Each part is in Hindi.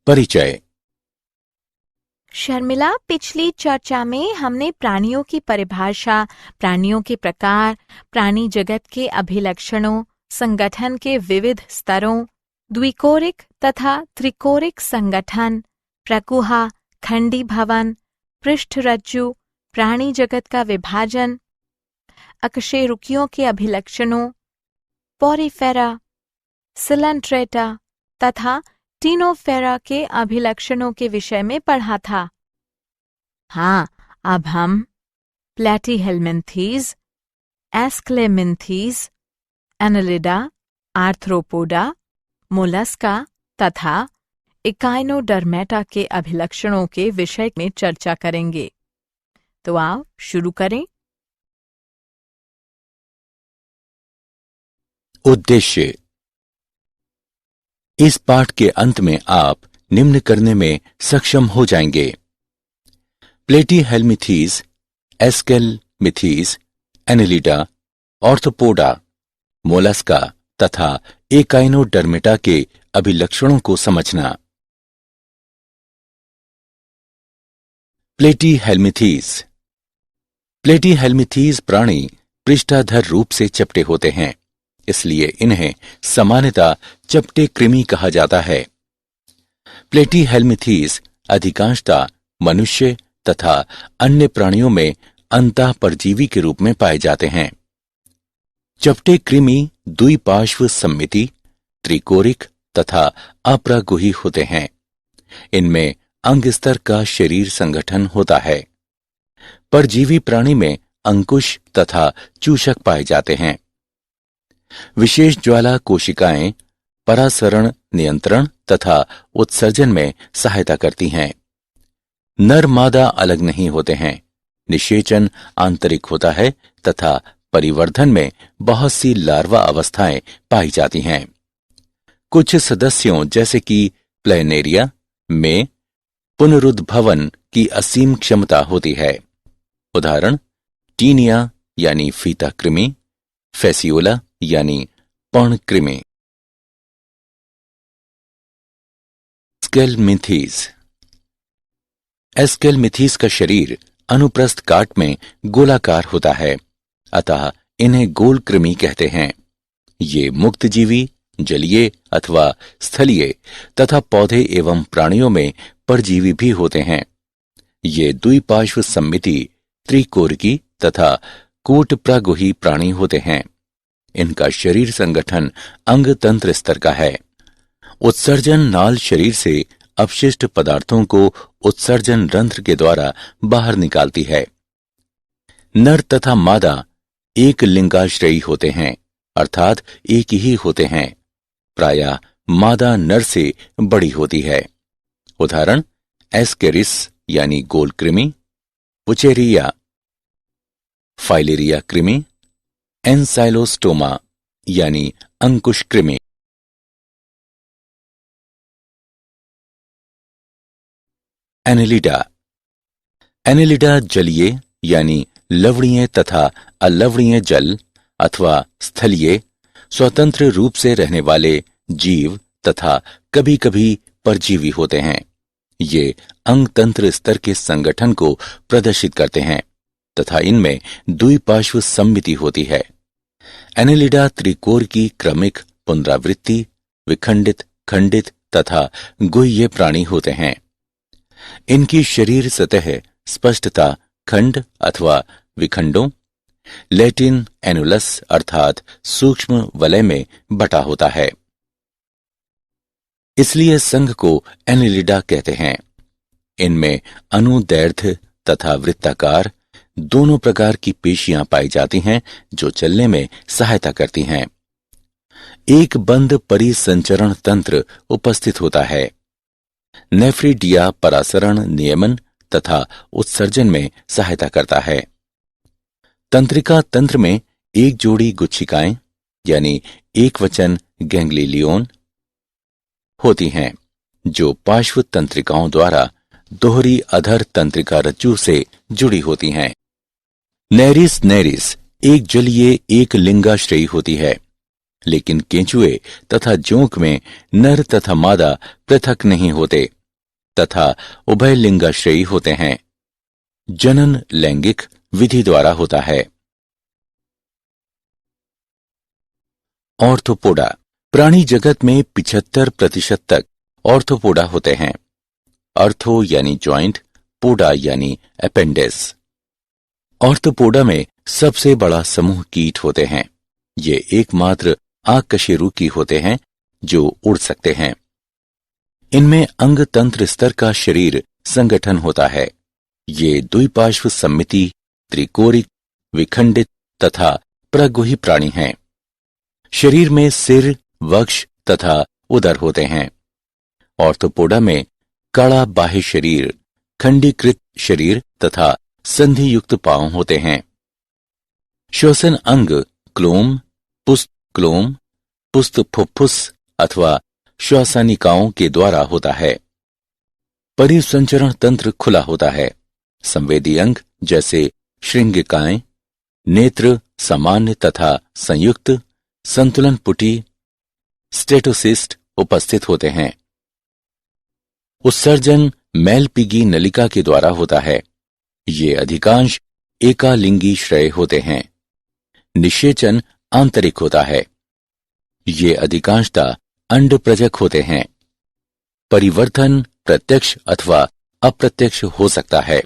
परिचय। शर्मिला, पिछली चर्चा में हमने प्राणियों की परिभाषा, प्राणियों के प्रकार, प्राणी जगत के अभिलक्षणों, संगठन के विविध स्तरों, द्विकोरिक तथा त्रिकोरिक संगठन, प्रकुहा, खंडी भवन, पृष्ठरज्जु, प्राणी जगत का विभाजन, अकशेरुकियों के अभिलक्षणों, पोरिफेरा, सिलेंट्रेटा तथा टीनोफेरा के अभिलक्षणों के विषय में पढ़ा था। हाँ, अब हम प्लैटीहेल्मिन्थीज, एस्क्लेमिन्थीज, एनालिडा, आर्थ्रोपोडा, मोलस्का तथा इकाइनोडर्मेटा के अभिलक्षणों के विषय में चर्चा करेंगे। तो आओ शुरू करें। उद्देश्य। इस पाठ के अंत में आप निम्न करने में सक्षम हो जाएंगे: प्लेटीहेल्मिथीज, एस्केलमिथीज, एनालिडा, ऑर्थोपोडा, मोलस्का तथा एकाइनोडर्मेटा के अभिलक्षणों को समझना। प्लेटीहेल्मिथीज। प्लेटीहेल्मिथीज प्राणी पृष्ठाधर रूप से चपटे होते हैं, इसलिए इन्हें सामान्यतः चपटे कृमि कहा जाता है। प्लेटीहेल्मिथीज अधिकांशतः मनुष्य तथा अन्य प्राणियों में अंतःपरजीवी के रूप में पाए जाते हैं। चपटे कृमि द्विपार्श्व सममिति, त्रिकोरिक तथा अपरागुही होते हैं। इनमें अंग स्तर का शरीर संगठन होता है। परजीवी प्राणी में अंकुश तथा चूषक पाए जाते हैं। विशेष ज्वाला कोशिकाएं परासरण नियंत्रण तथा उत्सर्जन में सहायता करती हैं। नर मादा अलग नहीं होते हैं। निषेचन आंतरिक होता है तथा परिवर्धन में बहुत सी लार्वा अवस्थाएं पाई जाती हैं। कुछ सदस्यों जैसे कि प्लेनेरिया में पुनरुद्भवन की असीम क्षमता होती है। उदाहरण: टीनिया यानी फीता कृमि, फेसियोला यानी पर्णकृमि। एस्केलमिथीज। एस्केलमिथीज का शरीर अनुप्रस्थ काट में गोलाकार होता है, अतः इन्हें गोल कृमि कहते हैं। ये मुक्तजीवी, जलीय अथवा स्थलीय तथा पौधे एवं प्राणियों में परजीवी भी होते हैं। ये द्विपार्श्व सममिति, त्रिकोरिकी तथा कूटप्रागुही प्राणी होते हैं। इनका शरीर संगठन अंग तंत्र स्तर का है। उत्सर्जन नाल शरीर से अपशिष्ट पदार्थों को उत्सर्जन रंध्र के द्वारा बाहर निकालती है। नर तथा मादा एक लिंगाश्रयी होते हैं, अर्थात एक ही होते हैं। प्रायः मादा नर से बड़ी होती है। उदाहरण: एस्केरिस यानी गोल कृमि, पुचेरिया, फाइलेरिया कृमि, एंसाइलोस्टोमा यानी अंकुश कृमि। एनालिडा। एनालिडा जलीय यानी लवणीय तथा अलवणीय जल अथवा स्थलीय स्वतंत्र रूप से रहने वाले जीव तथा कभी कभी परजीवी होते हैं। ये अंग तंत्र स्तर के संगठन को प्रदर्शित करते हैं तथा इनमें द्विपार्श्व सममिति होती है। एनालिडा त्रिकोर की क्रमिक पुनरावृत्ति, विखंडित, खंडित तथा गुह्य प्राणी होते हैं। इनकी शरीर सतह स्पष्टता खंड अथवा विखंडों, लैटिन एनुलस अर्थात सूक्ष्म वलय में बटा होता है, इसलिए संघ को एनालिडा कहते हैं। इनमें अनुदैर्ध्य तथा वृत्ताकार दोनों प्रकार की पेशियां पाई जाती हैं जो चलने में सहायता करती हैं। एक बंद परिसंचरण तंत्र उपस्थित होता है। नेफ्रिडिया परासरण नियमन तथा उत्सर्जन में सहायता करता है। तंत्रिका तंत्र में एक जोड़ी गुच्छिकाएं यानी एकवचन गैंग्लियोन होती हैं जो पार्श्व तंत्रिकाओं द्वारा दोहरी अधर तंत्रिका रज्जु से जुड़ी होती हैं। नेरिस नेरिस एक जलीय एक लिंगाश्रयी होती है। लेकिन केंचुए तथा जोंक में नर तथा मादा पृथक नहीं होते तथा उभय लिंगाश्रयी होते हैं। जनन लैंगिक विधि द्वारा होता है। ऑर्थोपोडा। प्राणी जगत में 75% तक ऑर्थोपोडा होते हैं। ऑर्थो यानी जॉइंट, पोडा यानी अपेंडिस। ऑर्थोपोडा में सबसे बड़ा समूह कीट होते हैं। ये एकमात्र आकशेरुकी होते हैं जो उड़ सकते हैं। इनमें अंग तंत्र स्तर का शरीर संगठन होता है। ये द्विपार्श्व सममिति, त्रिकोरिक, विखंडित तथा प्रगुही प्राणी हैं। शरीर में सिर, वक्ष तथा उदर होते हैं। ऑर्थोपोडा में कड़ा बाह्य शरीर, खंडीकृत शरीर तथा संधि युक्त पांव होते हैं। श्वसन अंग क्लोम, पुस्त क्लोम, पुस्त फुफ्फुस अथवा श्वासानिकाओं के द्वारा होता है। परिसंचरण तंत्र खुला होता है। संवेदी अंग जैसे श्रृंगिकाएं, नेत्र सामान्य तथा संयुक्त, संतुलन पुटी, स्टेटोसिस्ट उपस्थित होते हैं। उत्सर्जन मैलपीगी नलिका के द्वारा होता है। ये अधिकांश एकालिंगी श्रेय होते हैं। निषेचन आंतरिक होता है। ये अधिकांशतः अंडप्रजक होते हैं। परिवर्तन प्रत्यक्ष अथवा अप्रत्यक्ष हो सकता है।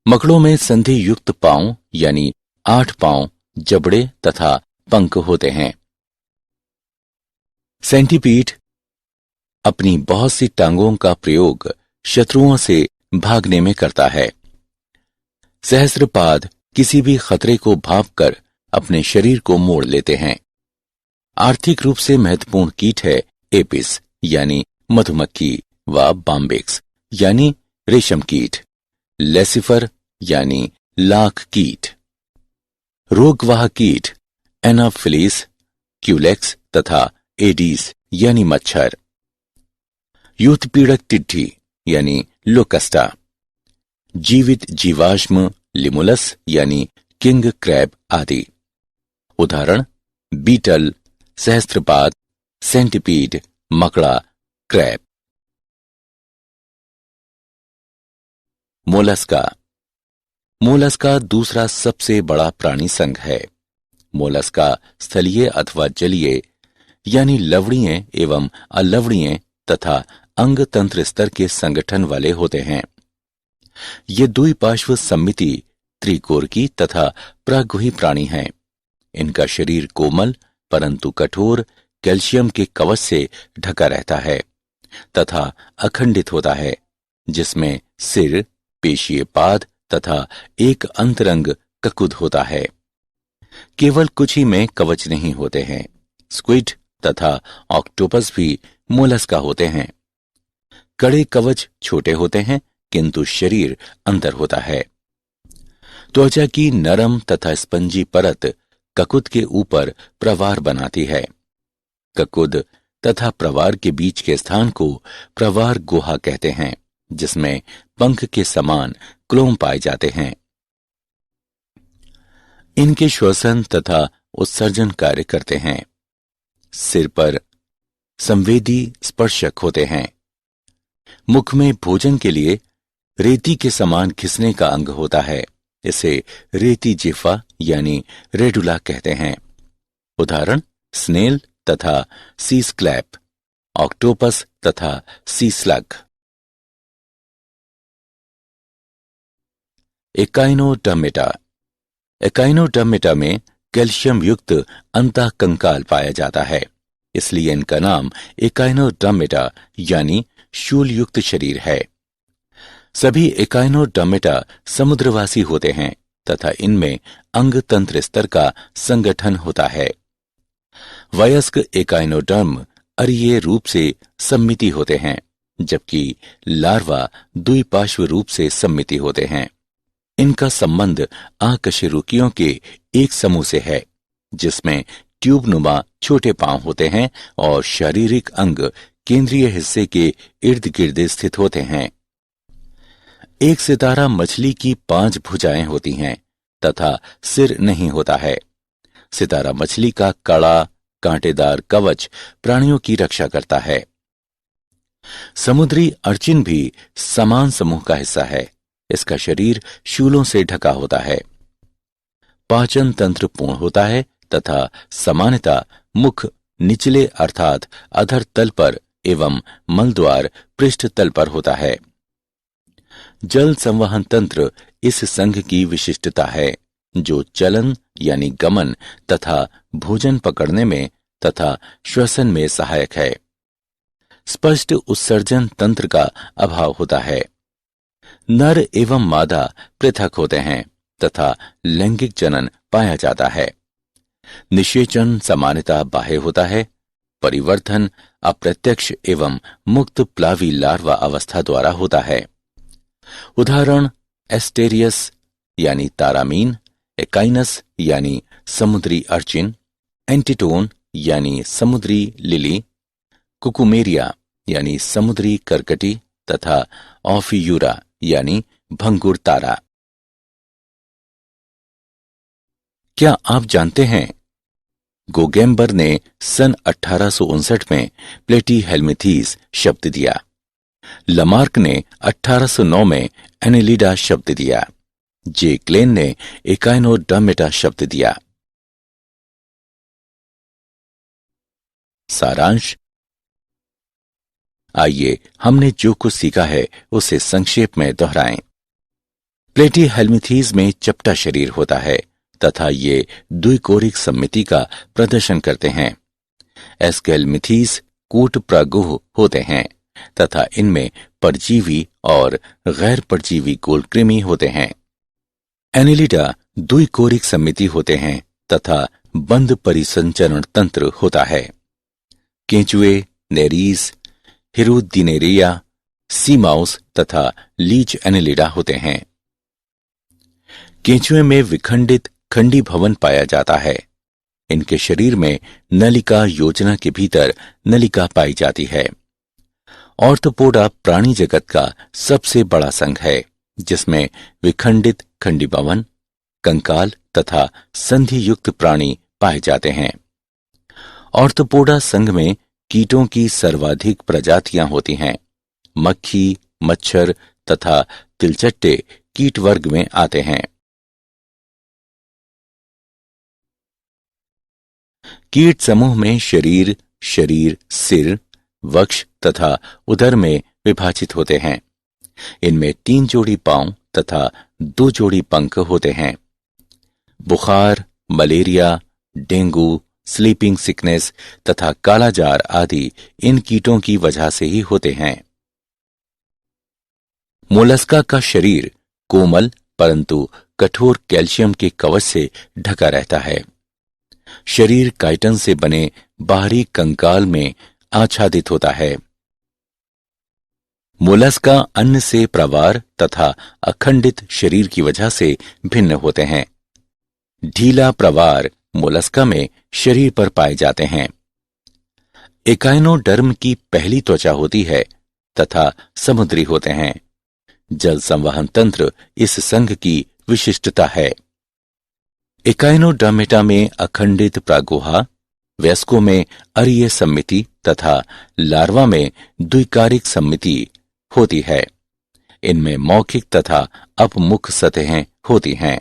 मकड़ों में संधि युक्त पांव यानी 8 पांव, जबड़े तथा पंख होते हैं। सेंटीपीड अपनी बहुत सी टांगों का प्रयोग शत्रुओं से भागने में करता है। सहस्त्रपाद किसी भी खतरे को भांपकर अपने शरीर को मोड़ लेते हैं। आर्थिक रूप से महत्वपूर्ण कीट है एपिस यानी मधुमक्खी व बाम्बिक्स यानी रेशम कीट, लेसिफर यानी लाख कीट। रोगवाहक कीट एनाफिलीस, क्यूलेक्स तथा एडीस यानी मच्छर। यूथपीड़क टिड्डी यानी लोकस्टा। जीवित जीवाश्म लिमुलस यानी किंग क्रैब आदि। उदाहरण बीटल, सहस्त्रपाद, सेंटीपीड, मकड़ा, क्रैब। मोलस्का। मोलस्का दूसरा सबसे बड़ा प्राणी संघ है। मोलस्का स्थलीय अथवा जलीय यानी लवणीय एवं अलवणीय तथा अंग तंत्र स्तर के संगठन वाले होते हैं। ये द्विपार्श्व सममिति, त्रिकोरकी तथा प्रगुही प्राणी हैं। इनका शरीर कोमल परंतु कठोर कैल्शियम के कवच से ढका रहता है तथा अखंडित होता है, जिसमें सिर, पेशीय पाद तथा एक अंतरंग ककुद होता है। केवल कुछ ही में कवच नहीं होते हैं। स्क्विड तथा ऑक्टोपस भी मोलस्का होते हैं। कड़े कवच छोटे होते हैं किंतु शरीर अंदर होता है। त्वचा की नरम तथा स्पंजी परत ककुद के ऊपर प्रवार बनाती है। ककुद तथा प्रवार के बीच के स्थान को प्रवार गुहा कहते हैं, जिसमें पंख के समान क्लोम पाए जाते हैं। इनके श्वसन तथा उत्सर्जन कार्य करते हैं। सिर पर संवेदी स्पर्शक होते हैं। मुख में भोजन के लिए रेती के समान घिसने का अंग होता है। इसे रेती जिह्वा यानी रेडुला कहते हैं। उदाहरण स्नेल तथा सी स्क्लैप, ऑक्टोपस तथा सी स्लग। एकाइनोडर्मेटा। एकाइनोडर्मेटा में कैल्शियम युक्त अंतःकंकाल पाया जाता है, इसलिए इनका नाम एकाइनोडर्मेटा यानी शूल युक्त शरीर है। सभी एकाइनोडर्मेटा समुद्रवासी होते हैं तथा इनमें अंग तंत्र स्तर का संगठन होता है। वयस्क एकाइनोडर्म अरीय रूप से सममिति होते हैं, जबकि लार्वा द्विपार्श्व रूप से सममिति होते हैं। इनका संबंध आकशेरुकियों के एक समूह से है, जिसमें ट्यूबनुमा छोटे पांव होते हैं और शारीरिक अंग केंद्रीय हिस्से के इर्द गिर्द स्थित होते हैं। एक सितारा मछली की 5 भुजाएं होती हैं तथा सिर नहीं होता है। सितारा मछली का कड़ा, कांटेदार कवच प्राणियों की रक्षा करता है। समुद्री अर्चिन भी समान समूह का हिस्सा है। इसका शरीर शूलों से ढका होता है। पाचन तंत्र पूर्ण होता है तथा सामान्यतः मुख निचले अर्थात अधर तल पर एवं मलद्वार पृष्ठ तल पर होता है। जल संवहन तंत्र इस संघ की विशिष्टता है, जो चलन यानी गमन तथा भोजन पकड़ने में तथा श्वसन में सहायक है। स्पष्ट उत्सर्जन तंत्र का अभाव होता है। नर एवं मादा पृथक होते हैं तथा लैंगिक जनन पाया जाता है। निषेचन सामान्यतः बाह्य होता है। परिवर्तन अप्रत्यक्ष एवं मुक्त प्लावी लार्वा अवस्था द्वारा होता है। उदाहरण एस्टेरियस यानी तारामीन, एकाइनस यानी समुद्री अर्चिन, एंटिटोन यानी समुद्री लिली, कुकुमेरिया यानी समुद्री करकटी तथा ऑफियूरा यानी भंगुर तारा। क्या आप जानते हैं गोगेम्बर ने सन 1859 में प्लेटीहेल्मिथीज शब्द दिया। लमार्क ने 1809 में एनेलिडा शब्द दिया। जे क्लेन ने एकाइनोडर्मेटा शब्द दिया। सारांश। आइए हमने जो कुछ सीखा है उसे संक्षेप में दोहराएं। प्लेटीहेल्मिथीज में चपटा शरीर होता है तथा ये द्विकोरिक सममिति का प्रदर्शन करते हैं। एस्केल्मिथीज कूट प्रागुह होते हैं तथा इनमें परजीवी और गैर परजीवी गोलकृमि होते हैं। एनेलिडा द्विकोरिक सममिति होते हैं तथा बंद परिसंचरण तंत्र होता है। केंचुए, नेरीज, हिरुदिनेरिया, सीमाउस तथा लीच एनेलिडा होते हैं। केंचुए में विखंडित खंडी भवन पाया जाता है। इनके शरीर में नलिका योजना के भीतर नलिका पाई जाती है। ऑर्थोपोडा प्राणी जगत का सबसे बड़ा संघ है, जिसमें विखंडित खंडी भवन, कंकाल तथा संधि युक्त प्राणी पाए जाते हैं। ऑर्थोपोडा संघ में कीटों की सर्वाधिक प्रजातियां होती हैं। मक्खी, मच्छर तथा तिलचट्टे कीट वर्ग में आते हैं। कीट समूह में शरीर, सिर, वक्ष तथा उदर में विभाजित होते हैं। इनमें 3 जोड़ी पांव तथा 2 जोड़ी पंख होते हैं। बुखार, मलेरिया, डेंगू, स्लीपिंग सिकनेस तथा कालाजार आदि इन कीटों की वजह से ही होते हैं। मोलस्का का शरीर कोमल परंतु कठोर कैल्शियम के कवच से ढका रहता है। शरीर काइटन से बने बाहरी कंकाल में आच्छादित होता है। मोलस्का अन्न से प्रवार तथा अखंडित शरीर की वजह से भिन्न होते हैं। ढीला प्रवार मोलस्का में शरीर पर पाए जाते हैं। एकाइनोडर्म की पहली त्वचा होती है तथा समुद्री होते हैं। जल संवहन तंत्र इस संघ की विशिष्टता है। एकाइनोडर्मेटा में अखंडित प्रागुहा, वयस्कों में अरीय सममिति तथा लार्वा में द्विकारिक सममिति होती है। इनमें मौखिक तथा अपमुख सतहें होती हैं।